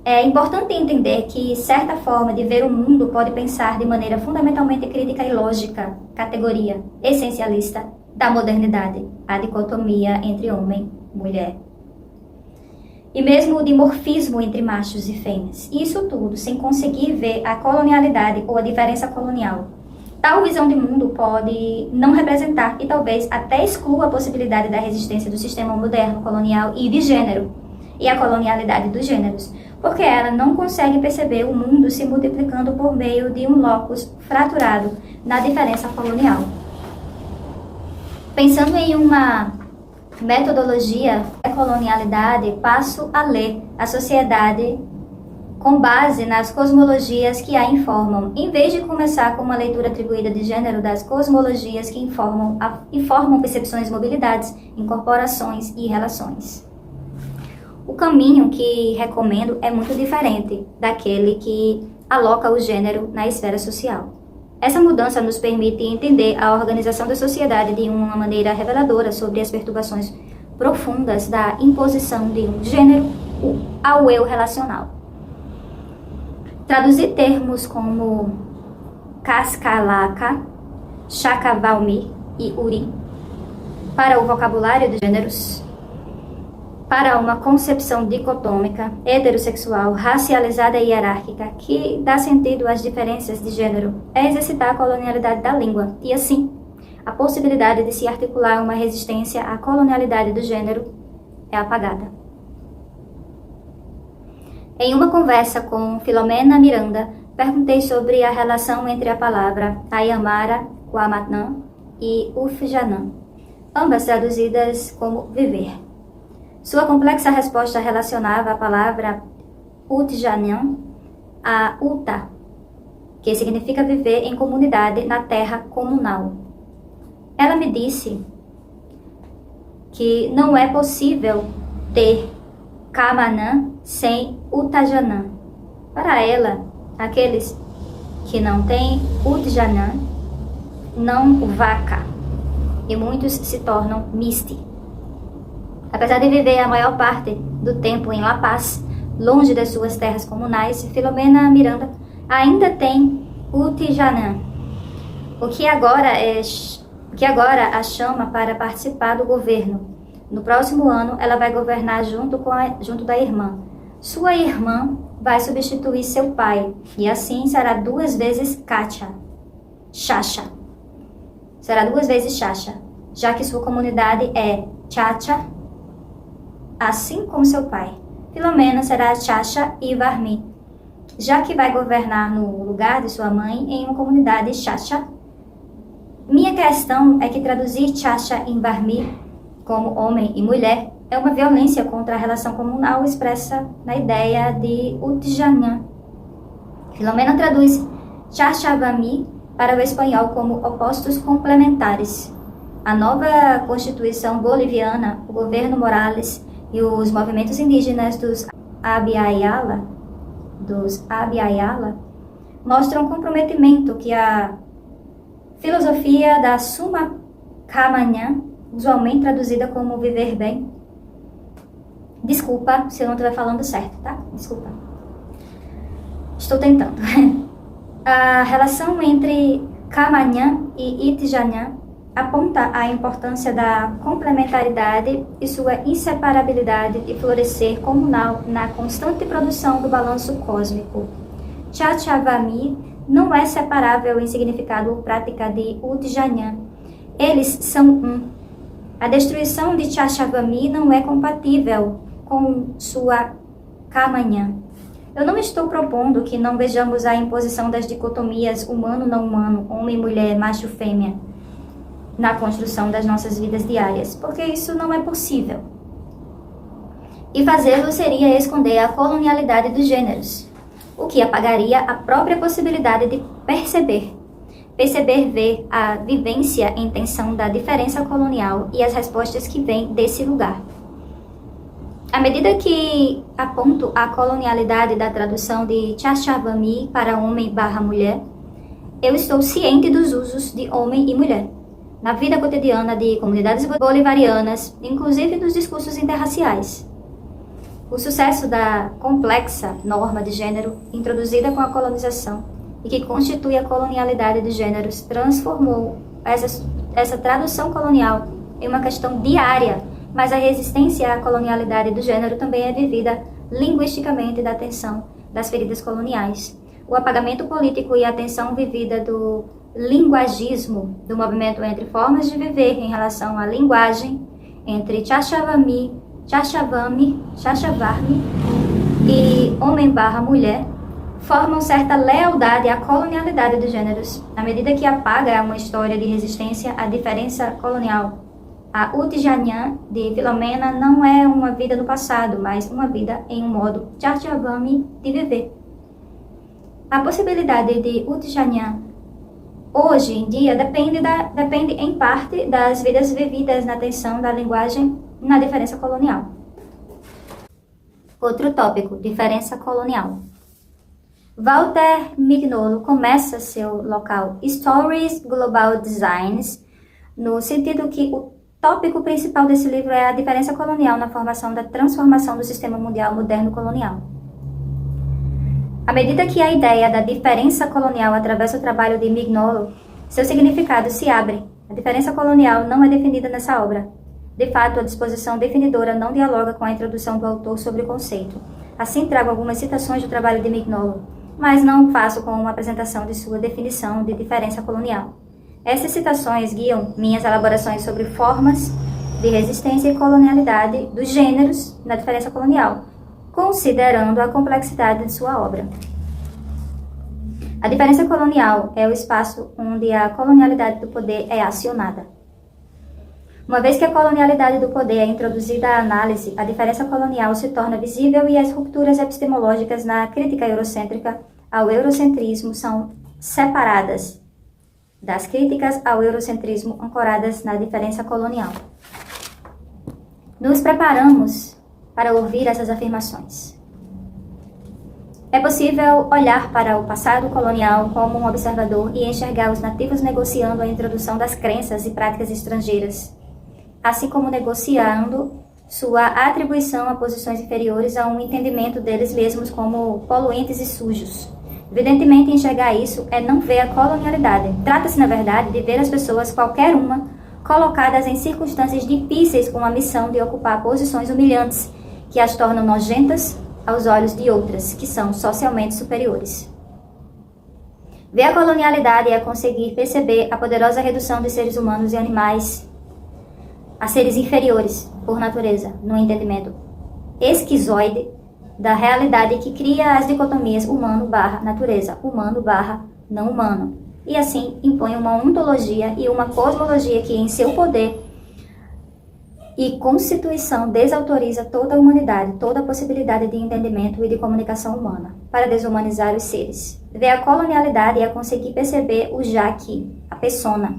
É importante entender que certa forma de ver o mundo pode pensar de maneira fundamentalmente crítica e lógica, categoria essencialista da modernidade, a dicotomia entre homem e mulher. E mesmo o dimorfismo entre machos e fêmeas. Isso tudo sem conseguir ver a colonialidade ou a diferença colonial. Tal visão de mundo pode não representar e talvez até exclua a possibilidade da resistência do sistema moderno, colonial e de gênero, e a colonialidade dos gêneros, porque ela não consegue perceber o mundo se multiplicando por meio de um locus fraturado na diferença colonial. Pensando em uma metodologia da colonialidade, passo a ler a sociedade com base nas cosmologias que a informam, em vez de começar com uma leitura atribuída de gênero das cosmologias que informam percepções, mobilidades, incorporações e relações. O caminho que recomendo é muito diferente daquele que aloca o gênero na esfera social. Essa mudança nos permite entender a organização da sociedade de uma maneira reveladora sobre as perturbações profundas da imposição de um gênero ao eu relacional. Traduzir termos como Kaskalaka, Shakavalmi e Uri para o vocabulário dos gêneros, para uma concepção dicotômica, heterossexual, racializada e hierárquica que dá sentido às diferenças de gênero, é exercitar a colonialidade da língua e, assim, a possibilidade de se articular uma resistência à colonialidade do gênero é apagada. Em uma conversa com Filomena Miranda, perguntei sobre a relação entre a palavra Ayamara, Guamatã e Ufjanã, ambas traduzidas como viver. Sua complexa resposta relacionava a palavra Utjanã a Uta, que significa viver em comunidade na terra comunal. Ela me disse que não é possível ter Kamanã sem Utajanã. Para ela, aqueles que não têm Utjanã não vaca, e muitos se tornam misti. Apesar de viver a maior parte do tempo em La Paz, longe das suas terras comunais, Filomena Miranda ainda tem Utijanã, o que agora a chama para participar do governo. No próximo ano, ela vai governar junto da irmã. Sua irmã vai substituir seu pai, e assim será 2 vezes Kátia. Chacha. Será 2 vezes Chacha, já que sua comunidade é Chacha, assim como seu pai. Filomena será Chacha e Varmi, já que vai governar no lugar de sua mãe em uma comunidade Chacha. Minha questão é que traduzir Chacha em Varmi como homem e mulher é uma violência contra a relação comunal expressa na ideia de Utjanyan. Filomena traduz Chacha Varmi para o espanhol como opostos complementares. A nova Constituição Boliviana, o governo Morales e os movimentos indígenas dos Abya Yala mostram comprometimento que a filosofia da Summa Camanhã, usualmente traduzida como viver bem. Desculpa se eu não estiver falando certo, tá? Desculpa. Estou tentando. A relação entre Camanhã e Itjanyan aponta a importância da complementaridade e sua inseparabilidade de florescer comunal na constante produção do balanço cósmico. Chachavami não é separável em significado ou prática de Utjanyan. Eles são um. A destruição de Chachavami não é compatível com sua Camanhã. Eu não estou propondo que não vejamos a imposição das dicotomias humano-não humano, homem-mulher, macho-fêmea, na construção das nossas vidas diárias, porque isso não é possível. E fazê-lo seria esconder a colonialidade dos gêneros, o que apagaria a própria possibilidade de perceber ver a vivência em tensão da diferença colonial e as respostas que vêm desse lugar. À medida que aponto a colonialidade da tradução de Chachavami para homem/mulher, eu estou ciente dos usos de homem e mulher na vida cotidiana de comunidades bolivarianas, inclusive nos discursos interraciais. O sucesso da complexa norma de gênero introduzida com a colonização e que constitui a colonialidade dos gêneros transformou essa tradução colonial em uma questão diária, mas a resistência à colonialidade do gênero também é vivida linguisticamente da tensão das feridas coloniais. O apagamento político e a tensão vivida do linguagismo, do movimento entre formas de viver em relação à linguagem, entre Chachavami e homem/mulher, formam certa lealdade à colonialidade dos gêneros, à medida que apaga uma história de resistência à diferença colonial. A Utjanyan de Filomena não é uma vida do passado, mas uma vida em um modo Chachavami de viver. A possibilidade de Utjanyan hoje em dia depende em parte das vidas vividas na tensão da linguagem na diferença colonial. Outro tópico, diferença colonial. Walter Mignolo começa seu local Stories Global Designs no sentido que o tópico principal desse livro é a diferença colonial na formação da transformação do sistema mundial moderno colonial. À medida que a ideia da diferença colonial atravessa o trabalho de Mignolo, seu significado se abre. A diferença colonial não é definida nessa obra. De fato, a disposição definidora não dialoga com a introdução do autor sobre o conceito. Assim, trago algumas citações do trabalho de Mignolo, mas não faço com uma apresentação de sua definição de diferença colonial. Essas citações guiam minhas elaborações sobre formas de resistência e colonialidade dos gêneros na diferença colonial, considerando a complexidade de sua obra. A diferença colonial é o espaço onde a colonialidade do poder é acionada. Uma vez que a colonialidade do poder é introduzida à análise, a diferença colonial se torna visível e as rupturas epistemológicas na crítica eurocêntrica ao eurocentrismo são separadas das críticas ao eurocentrismo ancoradas na diferença colonial. Nos preparamos para ouvir essas afirmações. É possível olhar para o passado colonial como um observador e enxergar os nativos negociando a introdução das crenças e práticas estrangeiras, assim como negociando sua atribuição a posições inferiores a um entendimento deles mesmos como poluentes e sujos. Evidentemente, enxergar isso é não ver a colonialidade. Trata-se, na verdade, de ver as pessoas, qualquer uma, colocadas em circunstâncias difíceis com a missão de ocupar posições humilhantes, que as tornam nojentas aos olhos de outras, que são socialmente superiores. Ver a colonialidade é conseguir perceber a poderosa redução de seres humanos e animais a seres inferiores, por natureza, no entendimento esquizoide da realidade que cria as dicotomias humano/natureza, humano/não humano, e assim impõe uma ontologia e uma cosmologia que, em seu poder e constituição, desautoriza toda a humanidade, toda a possibilidade de entendimento e de comunicação humana, para desumanizar os seres. Ver a colonialidade é conseguir perceber o já que, a persona,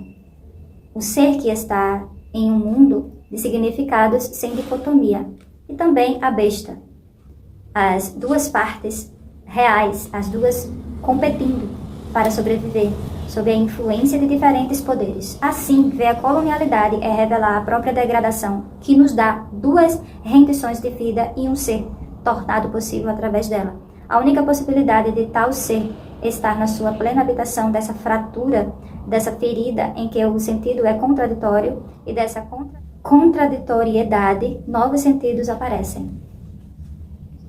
o ser que está em um mundo de significados sem dicotomia, e também a besta, as duas partes reais, as duas competindo para sobreviver, sob a influência de diferentes poderes. Assim, ver a colonialidade é revelar a própria degradação, que nos dá duas rendições de vida e um ser tornado possível através dela. A única possibilidade de tal ser estar na sua plena habitação dessa fratura, dessa ferida em que o sentido é contraditório, e dessa contraditoriedade, novos sentidos aparecem.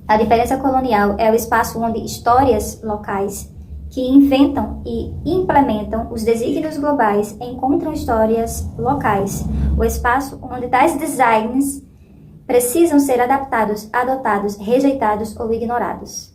A diferença colonial é o espaço onde histórias locais que inventam e implementam os desígnios globais encontram histórias locais, o espaço onde tais designs precisam ser adaptados, adotados, rejeitados ou ignorados.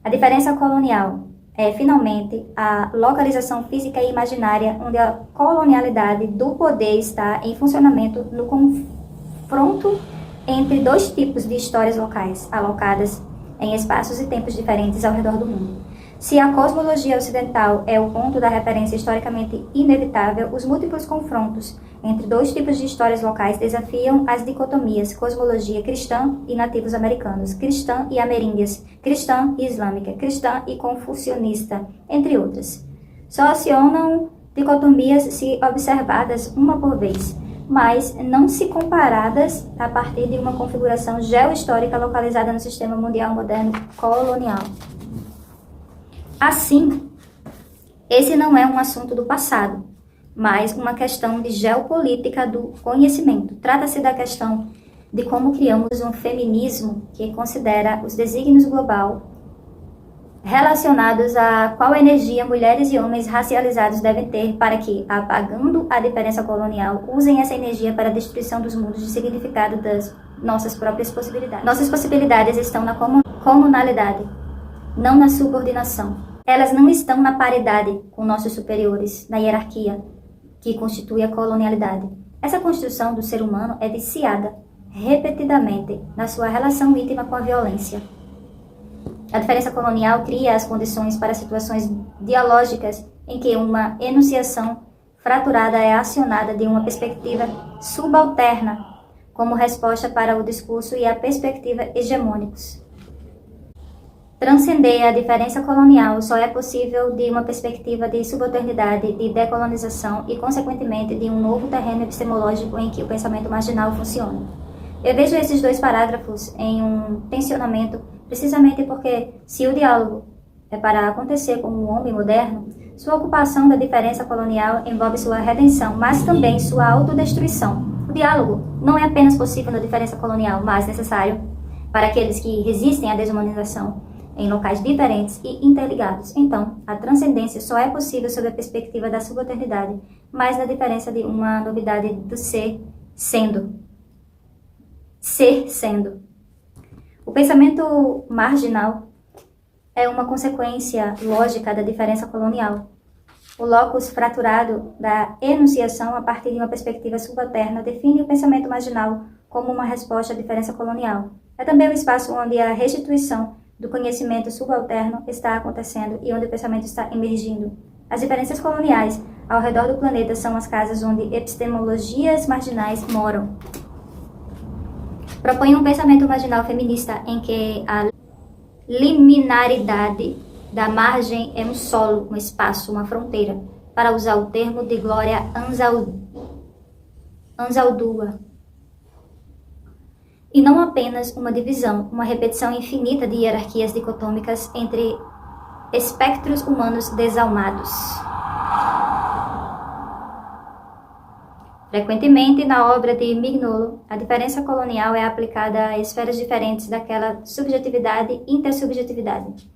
A diferença colonial é, finalmente, a localização física e imaginária onde a colonialidade do poder está em funcionamento no confronto entre dois tipos de histórias locais, alocadas em espaços e tempos diferentes ao redor do mundo. Se a cosmologia ocidental é o ponto da referência historicamente inevitável, os múltiplos confrontos entre dois tipos de histórias locais desafiam as dicotomias cosmologia cristã e nativos americanos, cristã e ameríndias, cristã e islâmica, cristã e confucionista, entre outras. Só acionam dicotomias se observadas uma por vez, mas não se comparadas a partir de uma configuração geohistórica localizada no sistema mundial moderno colonial. Assim, esse não é um assunto do passado, mas uma questão de geopolítica do conhecimento. Trata-se da questão de como criamos um feminismo que considera os desígnios global relacionados a qual energia mulheres e homens racializados devem ter para que, apagando a diferença colonial, usem essa energia para a destruição dos mundos de significado das nossas próprias possibilidades. Nossas possibilidades estão na comunalidade, não na subordinação. Elas não estão na paridade com nossos superiores, na hierarquia que constitui a colonialidade. Essa construção do ser humano é viciada repetidamente na sua relação íntima com a violência. A diferença colonial cria as condições para situações dialógicas em que uma enunciação fraturada é acionada de uma perspectiva subalterna como resposta para o discurso e a perspectiva hegemônicos. Transcender a diferença colonial só é possível de uma perspectiva de subalternidade, de decolonização e, consequentemente, de um novo terreno epistemológico em que o pensamento marginal funciona. Eu vejo esses dois parágrafos em um tensionamento precisamente porque, se o diálogo é para acontecer como um homem moderno, sua ocupação da diferença colonial envolve sua redenção, mas também sua autodestruição. O diálogo não é apenas possível na diferença colonial, mas necessário para aqueles que resistem à desumanização em locais diferentes e interligados. Então, a transcendência só é possível sob a perspectiva da subalternidade, mas na diferença de uma novidade do ser sendo. Ser sendo. O pensamento marginal é uma consequência lógica da diferença colonial. O locus fraturado da enunciação a partir de uma perspectiva subalterna define o pensamento marginal como uma resposta à diferença colonial. É também o espaço onde a restituição do conhecimento subalterno está acontecendo e onde o pensamento está emergindo. As diferenças coloniais ao redor do planeta são as casas onde epistemologias marginais moram. Propõe um pensamento marginal feminista em que a liminaridade da margem é um solo, um espaço, uma fronteira, para usar o termo de Glória Anzaldúa. E não apenas uma divisão, uma repetição infinita de hierarquias dicotômicas entre espectros humanos desalmados. Frequentemente, na obra de Mignolo, a diferença colonial é aplicada a esferas diferentes daquela subjetividade e intersubjetividade.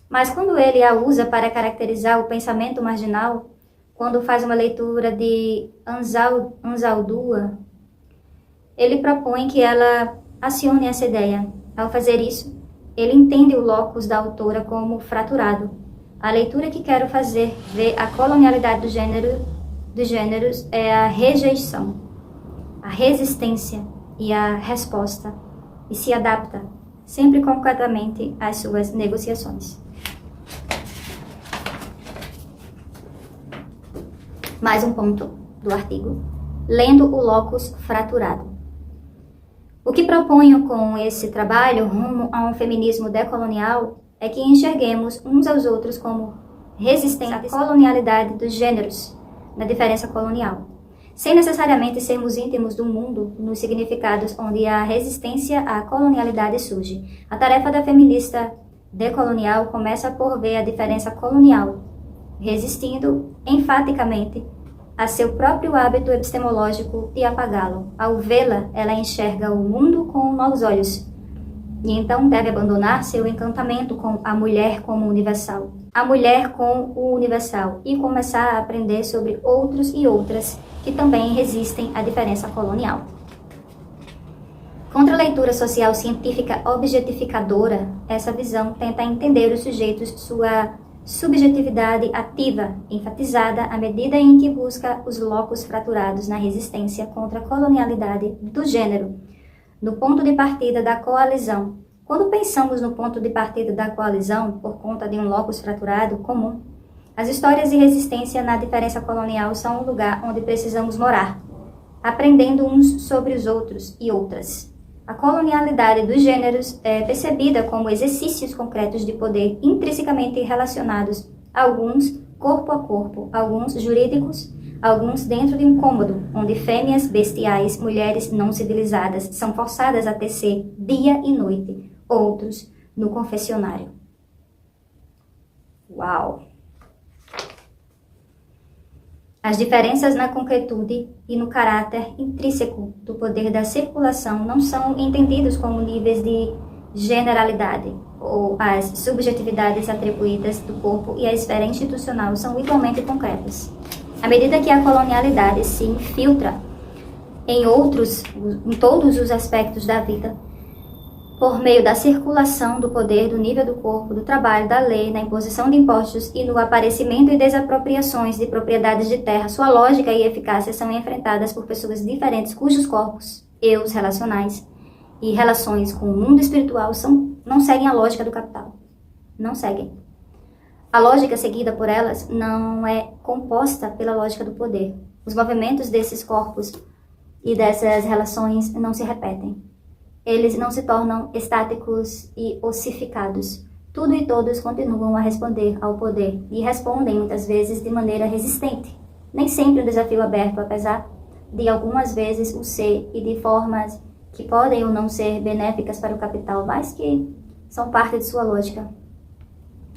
Mas quando ele a usa para caracterizar o pensamento marginal, quando faz uma leitura de Anzaldúa, ele propõe que ela acione essa ideia. Ao fazer isso, ele entende o locus da autora como fraturado. A leitura que quero fazer vê a colonialidade dos gêneros é a rejeição, a resistência e a resposta, e se adapta sempre concretamente às suas negociações. Mais um ponto do artigo. Lendo o locus fraturado. O que proponho com esse trabalho rumo a um feminismo decolonial é que enxerguemos uns aos outros como resistentes à colonialidade dos gêneros, na diferença colonial, sem necessariamente sermos íntimos do mundo nos significados onde a resistência à colonialidade surge. A tarefa da feminista decolonial começa por ver a diferença colonial, resistindo enfaticamente a seu próprio hábito epistemológico de apagá-lo. Ao vê-la, ela enxerga o mundo com novos olhos, e então deve abandonar seu encantamento com a mulher como universal, a mulher com o universal, e começar a aprender sobre outros e outras que também resistem à diferença colonial. Contra a leitura social científica objetificadora, essa visão tenta entender os sujeitos, sua subjetividade ativa, enfatizada à medida em que busca os locus fraturados na resistência contra a colonialidade do gênero, no ponto de partida da coalizão. Quando pensamos no ponto de partida da coalizão, por conta de um locus fraturado comum, as histórias de resistência na diferença colonial são um lugar onde precisamos morar, aprendendo uns sobre os outros e outras. A colonialidade dos gêneros é percebida como exercícios concretos de poder intrinsecamente relacionados, alguns corpo a corpo, alguns jurídicos, alguns dentro de um cômodo, onde fêmeas bestiais, mulheres não civilizadas, são forçadas a tecer dia e noite, outros no confessionário. Uau! As diferenças na concretude e no caráter intrínseco do poder da circulação não são entendidos como níveis de generalidade, ou as subjetividades atribuídas do corpo e à esfera institucional são igualmente concretas. À medida que a colonialidade se infiltra em todos os aspectos da vida, por meio da circulação do poder, do nível do corpo, do trabalho, da lei, na imposição de impostos e no aparecimento e desapropriações de propriedades de terra, sua lógica e eficácia são enfrentadas por pessoas diferentes cujos corpos, eus relacionais e relações com o mundo espiritual não seguem a lógica do capital. Não seguem. A lógica seguida por elas não é composta pela lógica do poder. Os movimentos desses corpos e dessas relações não se repetem. Eles não se tornam estáticos e ossificados. Tudo e todos continuam a responder ao poder e respondem muitas vezes de maneira resistente. Nem sempre um desafio aberto, apesar de algumas vezes o ser e de formas que podem ou não ser benéficas para o capital, mas que são parte de sua lógica.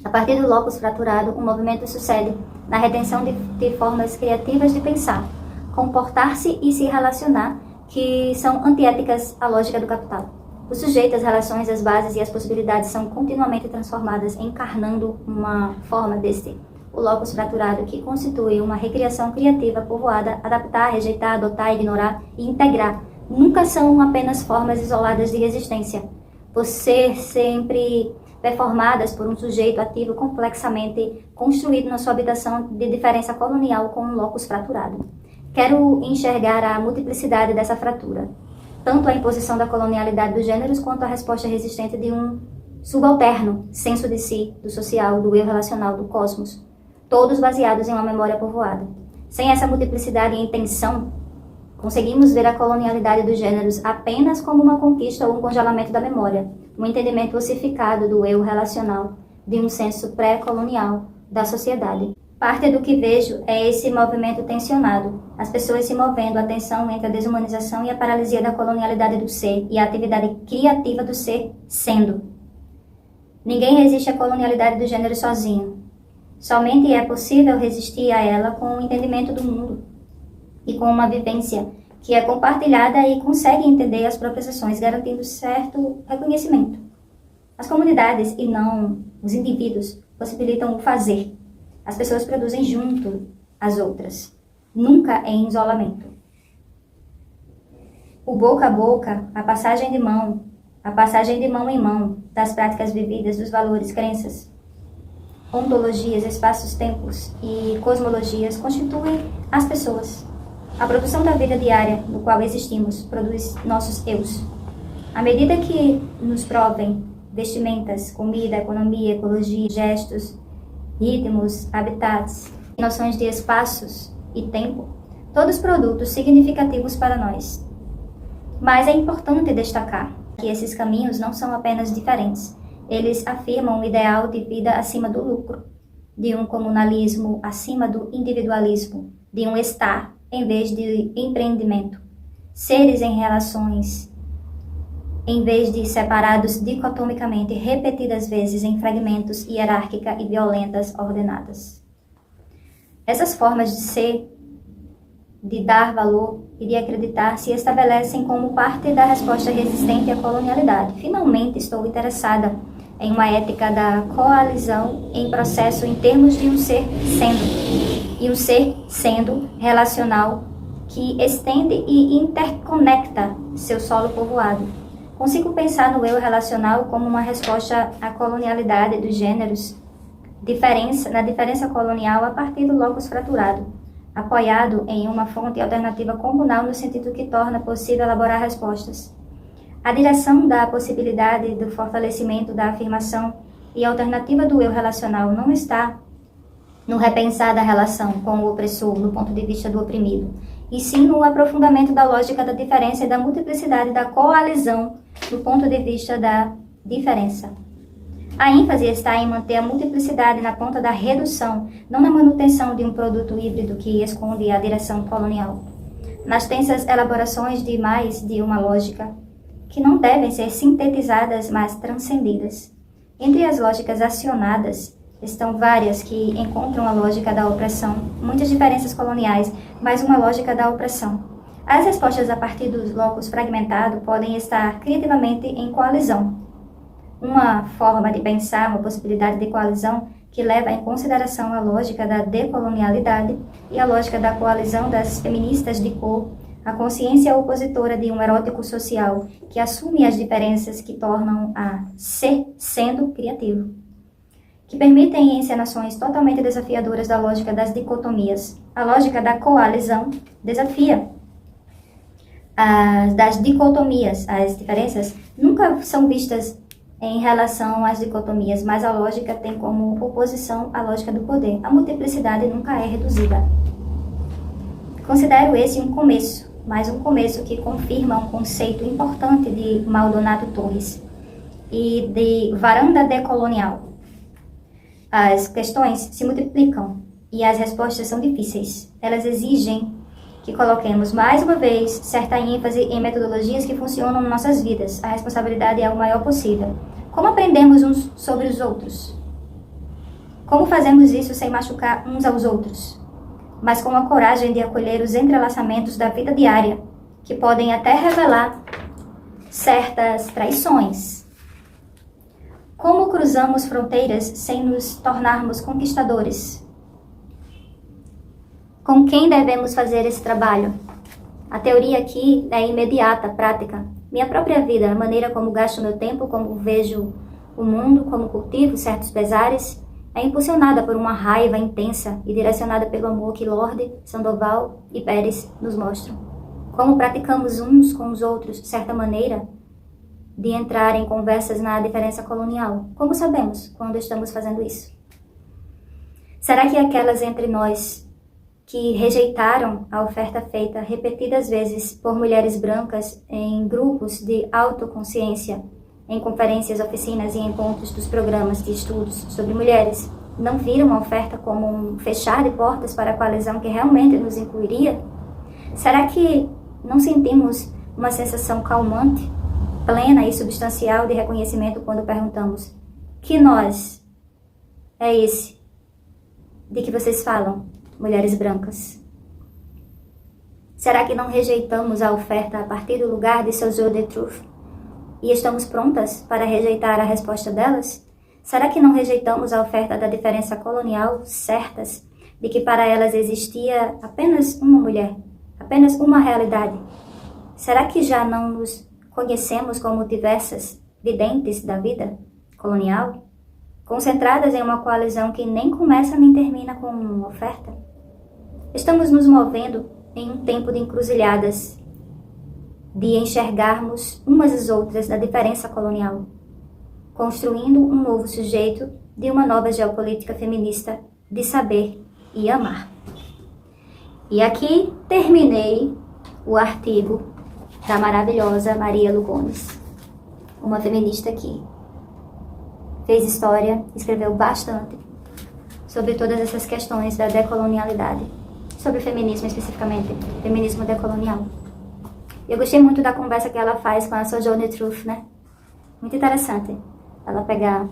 A partir do locus fraturado, o movimento sucede na retenção de formas criativas de pensar, comportar-se e se relacionar, que são antiéticas à lógica do capital. O sujeito, as relações, as bases e as possibilidades são continuamente transformadas, encarnando uma forma deste, o locus fraturado, que constitui uma recriação criativa povoada, adaptar, rejeitar, adotar, ignorar e integrar. Nunca são apenas formas isoladas de resistência, por ser sempre performadas por um sujeito ativo complexamente construído na sua habitação de diferença colonial com um locus fraturado. Quero enxergar a multiplicidade dessa fratura, tanto a imposição da colonialidade dos gêneros quanto a resposta resistente de um subalterno senso de si, do social, do eu relacional, do cosmos, todos baseados em uma memória povoada. Sem essa multiplicidade em tensão, conseguimos ver a colonialidade dos gêneros apenas como uma conquista ou um congelamento da memória, um entendimento ossificado do eu relacional, de um senso pré-colonial da sociedade. Parte do que vejo é esse movimento tensionado, as pessoas se movendo, a tensão entre a desumanização e a paralisia da colonialidade do ser e a atividade criativa do ser sendo. Ninguém resiste à colonialidade do gênero sozinho. Somente é possível resistir a ela com o entendimento do mundo e com uma vivência que é compartilhada e consegue entender as próprias ações, garantindo certo reconhecimento. As comunidades e não os indivíduos possibilitam o fazer. As pessoas produzem junto às outras, nunca em isolamento. O boca a boca, a passagem de mão em mão das práticas vividas, dos valores, crenças, ontologias, espaços-tempos e cosmologias constituem as pessoas. A produção da vida diária no qual existimos produz nossos eus. À medida que nos provém vestimentas, comida, economia, ecologia, gestos, ritmos, habitats, noções de espaços e tempo, todos produtos significativos para nós. Mas é importante destacar que esses caminhos não são apenas diferentes. Eles afirmam um ideal de vida acima do lucro, de um comunalismo acima do individualismo, de um estar em vez de empreendimento, seres em relações em vez de separados dicotomicamente, repetidas vezes em fragmentos hierárquica e violentas ordenadas. Essas formas de ser, de dar valor e de acreditar se estabelecem como parte da resposta resistente à colonialidade. Finalmente estou interessada em uma ética da coalizão em processo em termos de um ser sendo, e um ser sendo relacional que estende e interconecta seu solo povoado. Consigo pensar no eu relacional como uma resposta à colonialidade dos gêneros, na diferença colonial a partir do locus fraturado, apoiado em uma fonte alternativa comunal no sentido que torna possível elaborar respostas. A direção da possibilidade do fortalecimento da afirmação e alternativa do eu relacional não está no repensar da relação com o opressor do ponto de vista do oprimido, e sim no aprofundamento da lógica da diferença e da multiplicidade da coalizão do ponto de vista da diferença. A ênfase está em manter a multiplicidade na ponta da redução, não na manutenção de um produto híbrido que esconde a direção colonial. Nas tensas elaborações de mais de uma lógica, que não devem ser sintetizadas, mas transcendidas. Entre as lógicas acionadas, estão várias que encontram a lógica da opressão, muitas diferenças coloniais, mas uma lógica da opressão. As respostas a partir dos locus fragmentado podem estar criativamente em coalizão. Uma forma de pensar, uma possibilidade de coalizão que leva em consideração a lógica da decolonialidade e a lógica da coalizão das feministas de cor, a consciência opositora de um erótico social que assume as diferenças que tornam a ser sendo criativo, que permitem encenações totalmente desafiadoras da lógica das dicotomias. A lógica da coalizão desafia das dicotomias. As diferenças nunca são vistas em relação às dicotomias, mas a lógica tem como oposição a lógica do poder. A multiplicidade nunca é reduzida. Considero esse um começo, mas um começo que confirma um conceito importante de Maldonado Torres e de varanda decolonial. As questões se multiplicam e as respostas são difíceis. Elas exigem que coloquemos mais uma vez certa ênfase em metodologias que funcionam em nossas vidas. A responsabilidade é o maior possível. Como aprendemos uns sobre os outros? Como fazemos isso sem machucar uns aos outros, mas com a coragem de acolher os entrelaçamentos da vida diária, que podem até revelar certas traições? Como cruzamos fronteiras sem nos tornarmos conquistadores? Com quem devemos fazer esse trabalho? A teoria aqui é imediata, prática. Minha própria vida, a maneira como gasto meu tempo, como vejo o mundo, como cultivo certos pesares, é impulsionada por uma raiva intensa e direcionada pelo amor que Lorde, Sandoval e Pérez nos mostram. Como praticamos uns com os outros certa maneira de entrar em conversas na diferença colonial? Como sabemos quando estamos fazendo isso? Será que aquelas entre nós que rejeitaram a oferta feita repetidas vezes por mulheres brancas em grupos de autoconsciência, em conferências, oficinas e encontros dos programas de estudos sobre mulheres, não viram a oferta como um fechar de portas para a coalizão que realmente nos incluiria? Será que não sentimos uma sensação calmante, plena e substancial de reconhecimento quando perguntamos: que nós é esse de que vocês falam, mulheres brancas? Será que não rejeitamos a oferta a partir do lugar de Sojourner Truth, e estamos prontas para rejeitar a resposta delas? Será que não rejeitamos a oferta da diferença colonial, certas de que para elas existia apenas uma mulher, apenas uma realidade? Será que já não nos conhecemos como diversas videntes da vida colonial, concentradas em uma coalizão que nem começa nem termina com uma oferta? Estamos nos movendo em um tempo de encruzilhadas, de enxergarmos umas às outras da diferença colonial, construindo um novo sujeito de uma nova geopolítica feminista de saber e amar. E aqui terminei o artigo da maravilhosa Maria Lugones, uma feminista que fez história, escreveu bastante sobre todas essas questões da decolonialidade, sobre o feminismo especificamente, feminismo decolonial. Eu gostei muito da conversa que ela faz com a Sojourner Truth, né? Muito interessante ela pegar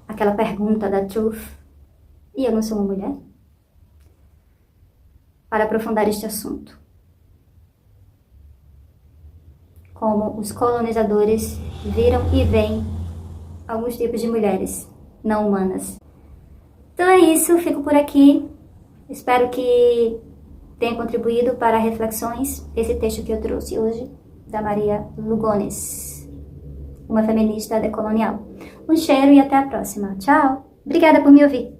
aquela pergunta da Truth, e eu não sou uma mulher? Para aprofundar este assunto. Como os colonizadores viram e veem alguns tipos de mulheres não humanas. Então é isso, fico por aqui. Espero que tenha contribuído para reflexões esse texto que eu trouxe hoje, da Maria Lugones, uma feminista decolonial. Um cheiro e até a próxima. Tchau! Obrigada por me ouvir.